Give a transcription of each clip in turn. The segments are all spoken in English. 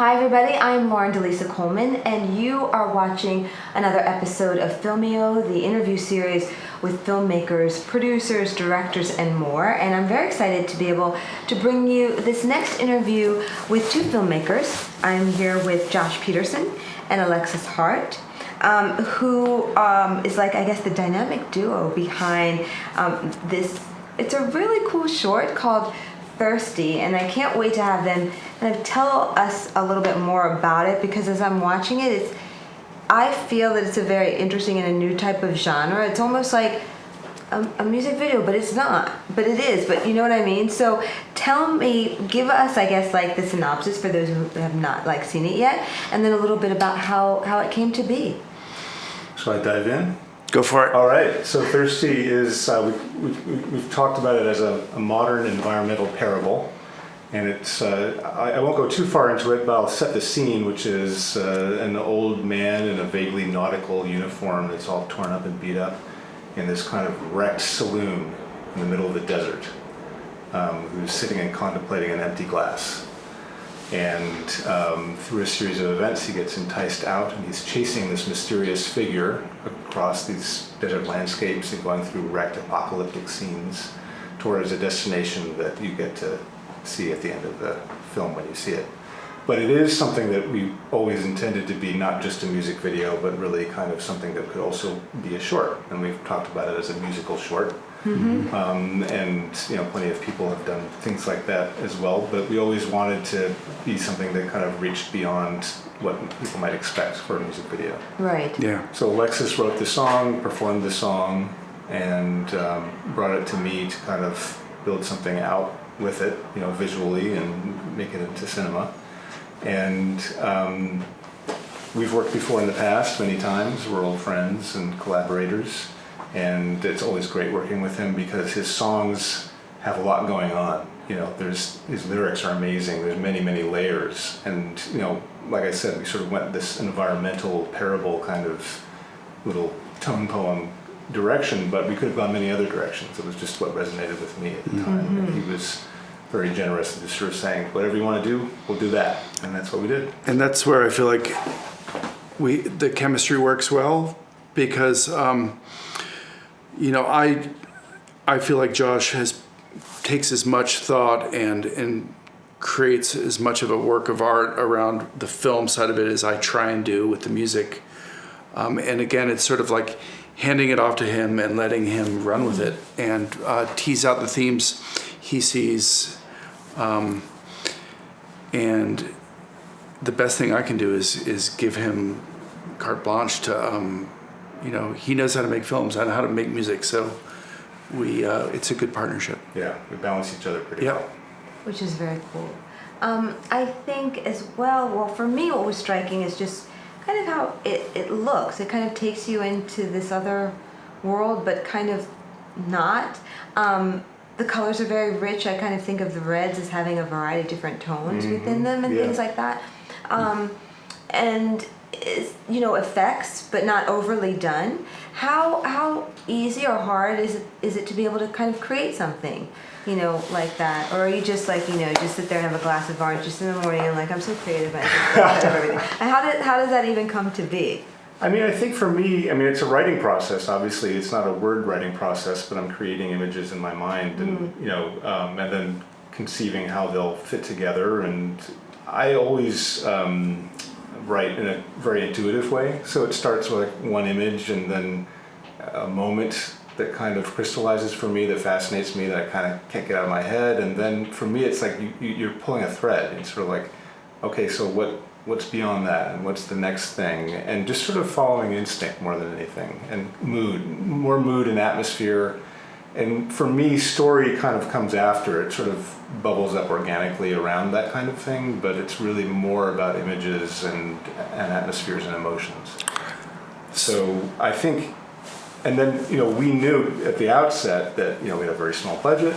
Hi everybody, I'm Lauren Delisa Coleman, and you are watching another episode of Filmio, the interview series with filmmakers, producers, directors, and more. And I'm very excited to be able to bring you this next interview with two filmmakers. I'm here with Josh Peterson and Alex Harte, who is like, I guess, the dynamic duo behind this. It's a really cool short called Thirsty, and I can't wait to have them kind of tell us a little bit more about it, because as I'm watching it, I feel that it's a very interesting and a new type of genre. It's almost like a music video, but it's not. But it is, but you know what I mean? So tell me, give us, I guess, like the synopsis for those who have not like seen it yet, and then a little bit about how it came to be. Shall I dive in? Go for it. All right. So Thirsty is, we've talked about it as a modern environmental parable. And it's, I won't go too far into it, but I'll set the scene, which is an old man in a vaguely nautical uniform that's all torn up and beat up in this kind of wrecked saloon in the middle of the desert, who's sitting and contemplating an empty glass. And through a series of events, he gets enticed out, and he's chasing this mysterious figure across these desert landscapes and going through wrecked apocalyptic scenes towards a destination that you get to see at the end of the film when you see it. But it is something that we always intended to be not just a music video, but really kind of something that could also be a short. And we've talked about it as a musical short. Mm-hmm. And plenty of people have done things like that as well, but we always wanted to be something that kind of reached beyond what people might expect for a music video. Right. Yeah. So Alexis wrote the song, performed the song, and brought it to me to kind of build something out with it, visually, and make it into cinema. And we've worked before in the past many times. We're old friends and collaborators. And it's always great working with him because his songs have a lot going on. His lyrics are amazing. There's many, many layers. And, like I said, we sort of went this environmental parable kind of little tone poem direction, but we could have gone many other directions. It was just what resonated with me at the time. Mm-hmm. And he was very generous and just sort of saying, whatever you want to do, we'll do that. And that's what we did. And that's where I feel like the chemistry works well, because I feel like Josh takes as much thought and creates as much of a work of art around the film side of it as I try and do with the music. And again, it's sort of like handing it off to him and letting him run with it and tease out the themes he sees. And the best thing I can do is give him carte blanche to, he knows how to make films, I know how to make music, so it's a good partnership. Yeah, we balance each other pretty well. Which is very cool. I think as well, for me what was striking is just kind of how it looks. It kind of takes you into this other world, but kind of not. The colors are very rich. I kind of think of the reds as having a variety of different tones within them and things like that. And is, effects, but not overly done. How easy or hard is it to be able to kind of create something, like that? Or are you just like, just sit there and have a glass of orange juice in the morning and like, I'm so creative and I just everything. And how does that even come to be? I mean, I think for me, it's a writing process. Obviously, it's not a word writing process, but I'm creating images in my mind and, and then conceiving how they'll fit together. And I always write in a very intuitive way. So it starts with like one image and then a moment that kind of crystallizes for me, that fascinates me, that I kind of can't get out of my head. And then for me, it's like you're pulling a thread. It's sort of like, okay, so what's beyond that, and what's the next thing, and just sort of following instinct more than anything, and more mood and atmosphere. And for me, story kind of comes after. It sort of bubbles up organically around that kind of thing, but it's really more about images and atmospheres and emotions. So I think, and then we knew at the outset that we had a very small budget,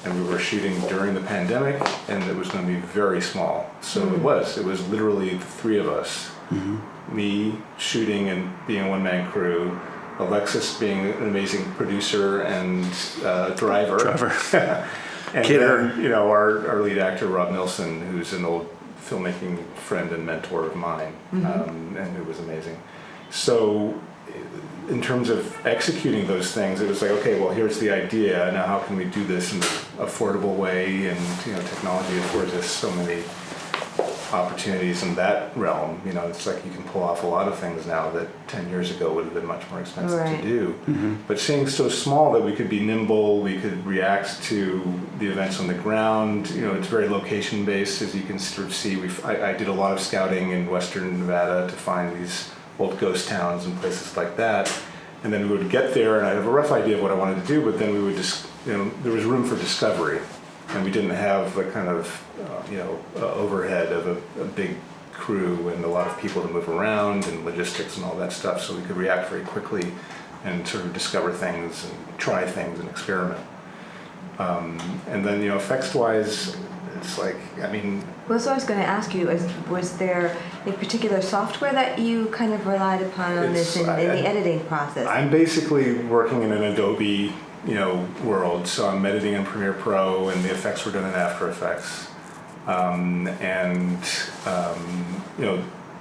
and we were shooting during the pandemic, and it was going to be very small. So it was literally the three of us, me shooting and being a one-man crew, Alexis being an amazing producer and driver. And Kidder. then, our lead actor, Rob Nilsson, who's an old filmmaking friend and mentor of mine, and it was amazing. So in terms of executing those things, it was like, okay, well, here's the idea. Now, how can we do this in an affordable way? And technology affords us so many opportunities in that realm. It's like you can pull off a lot of things now that 10 years ago would have been much more expensive to do. But seeing so small that we could be nimble, we could react to the events on the ground. It's very location based, as you can sort of see. I did a lot of scouting in Western Nevada to find these old ghost towns and places like that. And then we would get there, and I have a rough idea of what I wanted to do, but then we would just, there was room for discovery. And we didn't have the kind of, overhead of a big crew and a lot of people to move around and logistics and all that stuff. So we could react very quickly and sort of discover things and try things and experiment. And then, effects-wise, it's like, Well, that's what I was going to ask you. Was there a particular software that you kind of relied upon on this in the editing process? I'm basically working in an Adobe world, so I'm editing in Premiere Pro, and the effects were done in After Effects,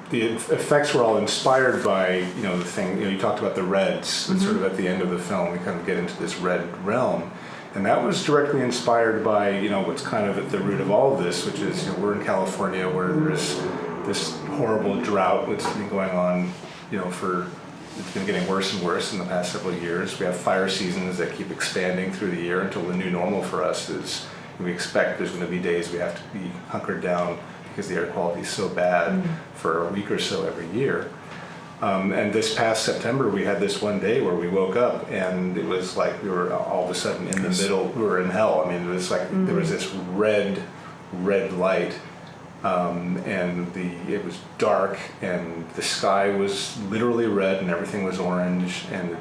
the effects were all inspired by the thing you talked about, the reds. It's sort of at the end of the film we kind of get into this red realm, and that was directly inspired by what's kind of at the root of all of this, which is we're in California where there's this horrible drought that's been going on it's been getting worse and worse in the past several years. We have fire seasons that keep expanding through the year until the new normal for us is we expect there's going to be days we have to be hunkered down because the air quality is so bad for a week or so every year. And this past September, we had this one day where we woke up and it was like we were all of a sudden in the middle, we were in hell. I mean, it was like there was this red light. It was dark, and the sky was literally red, and everything was orange, and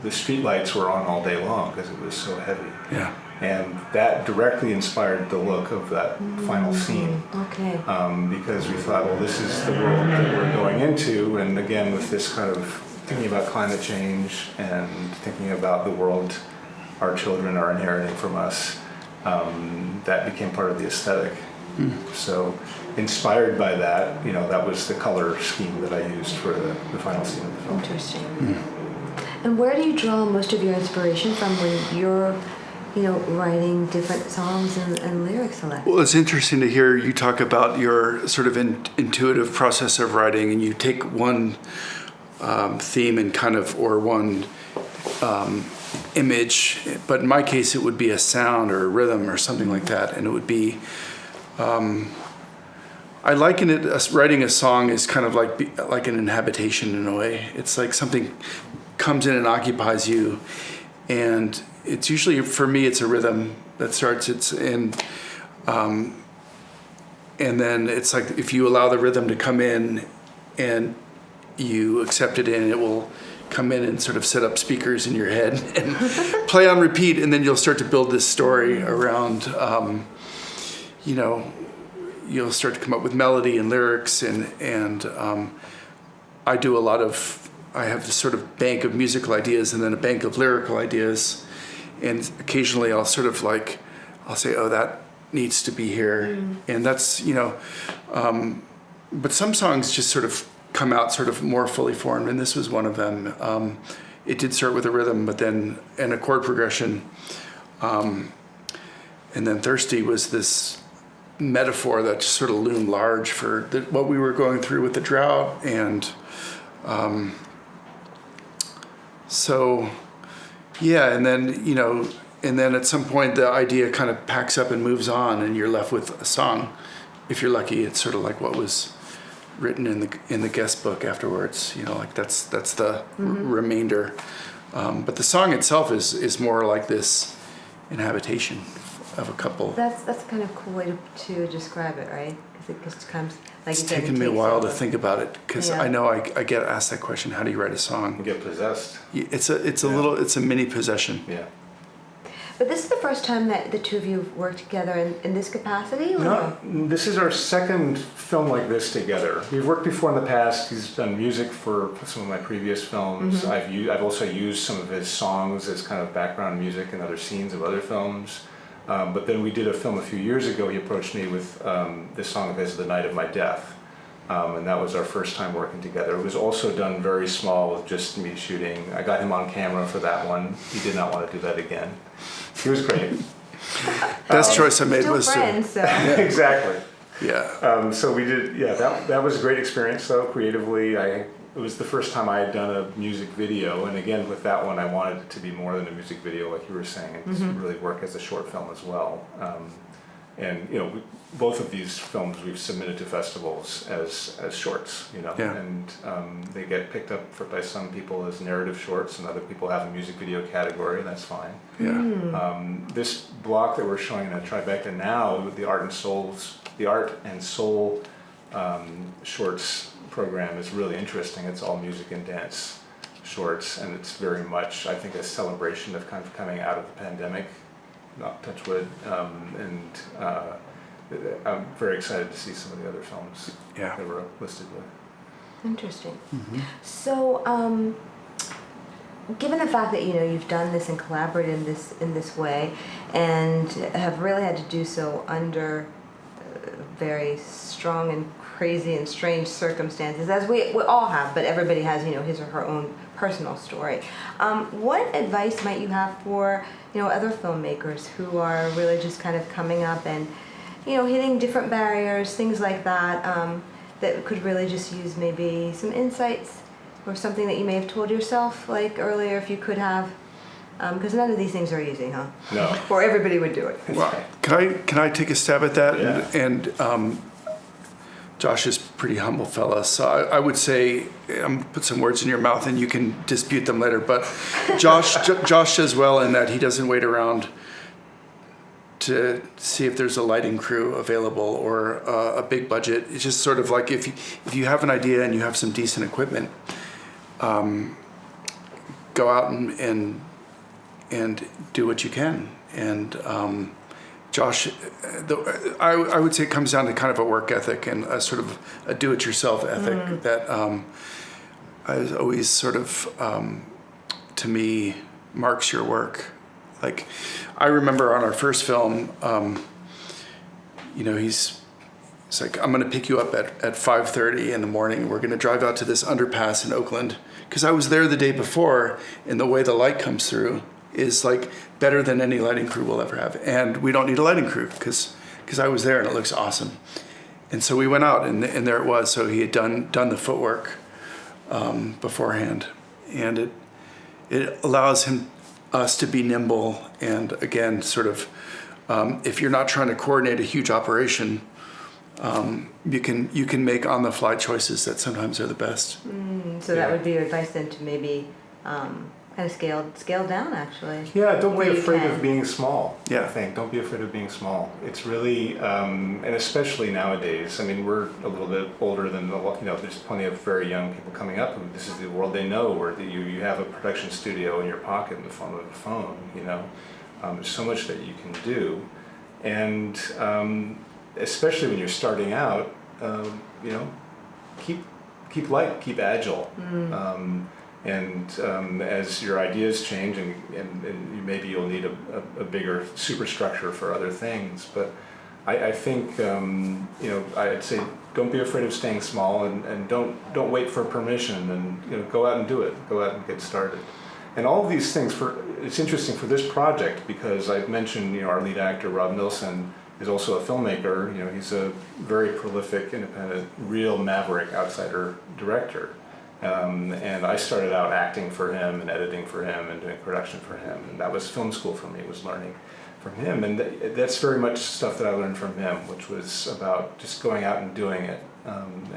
the street lights were on all day long because it was so heavy. Yeah. And that directly inspired the look of that final scene. Okay. Because we thought, well, this is the world that we're going into, and again, with this kind of thinking about climate change and thinking about the world our children are inheriting from us, that became part of the aesthetic. So inspired by that, that was the color scheme that I used for the final scene of the film. Interesting. And where do you draw most of your inspiration from when you're, writing different songs and lyric selection? Well, it's interesting to hear you talk about your sort of intuitive process of writing, and you take one theme and or one image, but in my case it would be a sound or a rhythm or something like that, and it would be I liken it, writing a song is kind of like an inhabitation in a way. It's like something comes in and occupies you, and it's usually, for me, it's a rhythm that starts, and then it's like if you allow the rhythm to come in and you accept it in, it will come in and sort of set up speakers in your head and play on repeat, and then you'll start to build this story around you'll start to come up with melody and lyrics, and I have this sort of bank of musical ideas and then a bank of lyrical ideas, and occasionally I'll sort of I'll say, oh, that needs to be here, and that's but some songs just sort of come out sort of more fully formed, and this was one of them. It did start with a rhythm, but then an a chord progression, and then Thirsty was this metaphor that just sort of loomed large for what we were going through with the drought, and and then at some point the idea kind of packs up and moves on, and you're left with a song. If you're lucky, it's sort of like what was written in the guest book afterwards. That's the remainder. But the song itself is more like this inhabitation of a couple. That's a kind of cool way to describe it, right? Because it comes like it's taken me a while to think about it, because I know I get asked that question: how do you write a song? You get possessed. It's a mini possession. Yeah. But this is the first time that the two of you have worked together in this capacity? No, this is our second film like this together. We've worked before in the past. He's done music for some of my previous films. I've also used some of his songs as kind of background music in other scenes of other films. But then we did a film a few years ago. He approached me with this song of his, "The Night of My Death." And that was our first time working together. It was also done very small with just me shooting. I got him on camera for that one. He did not want to do that again. He was great. Best choice I made Still was friends, so. Exactly. yeah. So we did, that was a great experience though, creatively. It was the first time I had done a music video, and again with that one I wanted it to be more than a music video like you were saying, and to really work as a short film as well. And you know, both of these films we've submitted to festivals as shorts, you know, Yeah. and they get picked up by some people as narrative shorts, and other people have a music video category, and that's fine. Yeah. This block that we're showing at Tribeca now, the Art and Soul shorts program is really interesting. It's all music and dance shorts, and it's very much, I think, a celebration of kind of coming out of the pandemic. Not touch wood, and I'm very excited to see some of the other films Yeah. that were listed with. Interesting. So, given the fact that you've done this and collaborated in this way, and have really had to do so under very strong and crazy and strange circumstances, as we all have, but everybody has his or her own personal story. What advice might you have for other filmmakers who are really just kind of coming up and hitting different barriers, things like that, that could really just use maybe some insights or something that you may have told yourself like earlier if you could have, because none of these things are easy, huh? No. Or everybody would do it. Well, can I take a stab at that? Yeah. And Josh is a pretty humble fella, so I would say I'm gonna put some words in your mouth, and you can dispute them later. But Josh does well in that he doesn't wait around to see if there's a lighting crew available or a big budget. It's just sort of like if you have an idea and you have some decent equipment, go out and do what you can. And Josh, I would say it comes down to kind of a work ethic and a sort of a do-it-yourself ethic that I was always sort of, to me, marks your work. Like, I remember on our first film, he's like, I'm going to pick you up at 5:30 in the morning. We're going to drive out to this underpass in Oakland. Because I was there the day before, and the way the light comes through is like better than any lighting crew will ever have. And we don't need a lighting crew because I was there and it looks awesome. And so we went out and there it was. So he had done the footwork beforehand. And it allows us to be nimble. And again, sort of, if you're not trying to coordinate a huge operation, you can make on the fly choices that sometimes are the best. So that would be your advice then to maybe kind of scale down, actually. Yeah, don't where be you afraid can. of being small. Yeah. I think don't be afraid of being small. It's really, and especially nowadays. I mean, we're a little bit older than there's plenty of very young people coming up, and this is the world they know, where you have a production studio in your pocket in the form of a phone. There's so much that you can do, and especially when you're starting out, keep light, keep agile. And as your ideas change, and maybe you'll need a bigger superstructure for other things. But I think I'd say don't be afraid of staying small, and don't wait for permission, and go out and do it. Go out and get started. And all of these things, it's interesting for this project because I've mentioned our lead actor Rob Nilsson is also a filmmaker. He's a very prolific, independent, real maverick outsider director. And I started out acting for him and editing for him and doing production for him. And that was film school for me, was learning from him. And that's very much stuff that I learned from him, which was about just going out and doing it. And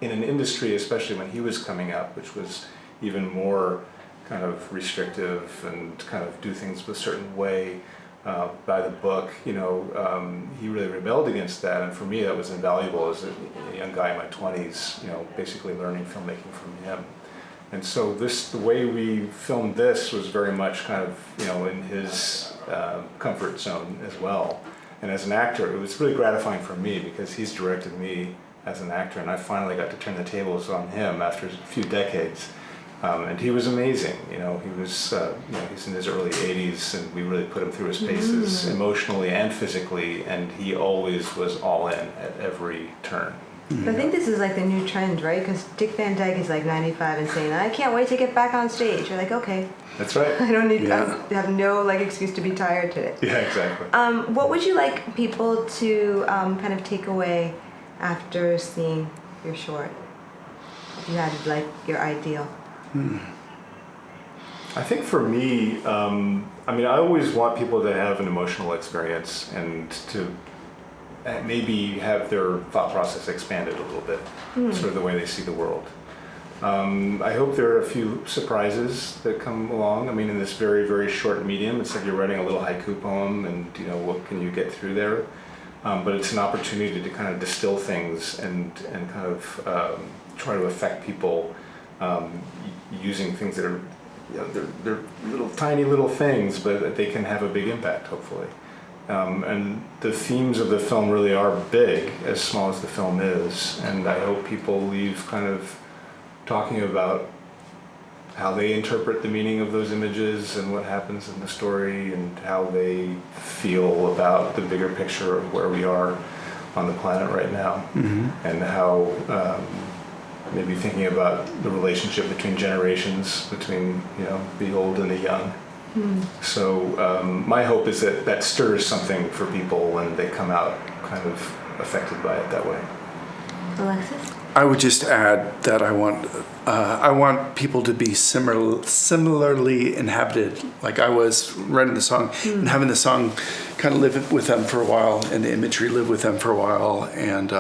in an industry, especially when he was coming up, which was even more kind of restrictive and kind of do things a certain way, by the book, he really rebelled against that, and for me that was invaluable as a young guy in my 20s, basically learning filmmaking from him. And so the way we filmed this was very much kind of, in his comfort zone as well. And as an actor, it was really gratifying for me because he's directed me as an actor, and I finally got to turn the tables on him after a few decades. And he was amazing. You know, he was he's in his early 80s, and we really put him through his paces emotionally and physically. And he always was all in at every turn. I think this is like the new trend, right? Because Dick Van Dyke is like 95 and saying, "I can't wait to get back on stage." You're like, okay, That's right. I don't need. Yeah. I have no like excuse to be tired today. Yeah, exactly. What would you like people to kind of take away after seeing your short? If you had like your ideal. I think for me, I always want people to have an emotional experience and to maybe have their thought process expanded a little bit, sort of the way they see the world. I hope there are a few surprises that come along. I mean, in this very, very short medium, it's like you're writing a little haiku poem, and what can you get through there? But it's an opportunity to kind of distill things and kind of try to affect people using things that are, they're little tiny little things, but they can have a big impact, hopefully. And the themes of the film really are big, as small as the film is. And I hope people leave kind of talking about how they interpret the meaning of those images and what happens in the story, and how they feel about the bigger picture of where we are on the planet right now, and how maybe thinking about the relationship between generations, between the old and the young. So my hope is that that stirs something for people and they come out kind of affected by it that way. Alexis? I would just add that I want people to be similarly inhabited, like I was writing the song and having the song kind of live with them for a while, and the imagery live with them for a while, and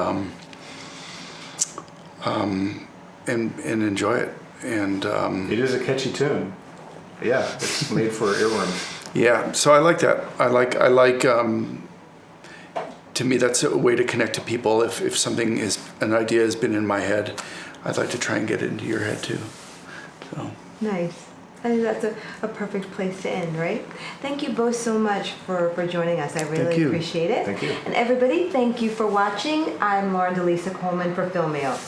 enjoy it. And it is a catchy tune. Yeah, it's made for earworms. Yeah, so I like that. I like. To me, that's a way to connect to people. If something an idea has been in my head, I'd like to try and get it into your head too. So Nice. I think that's a perfect place to end, right? Thank you both so much for joining us. I really appreciate it. Thank you. And everybody, thank you for watching. I'm Lauren Delisa Coleman for Filmio.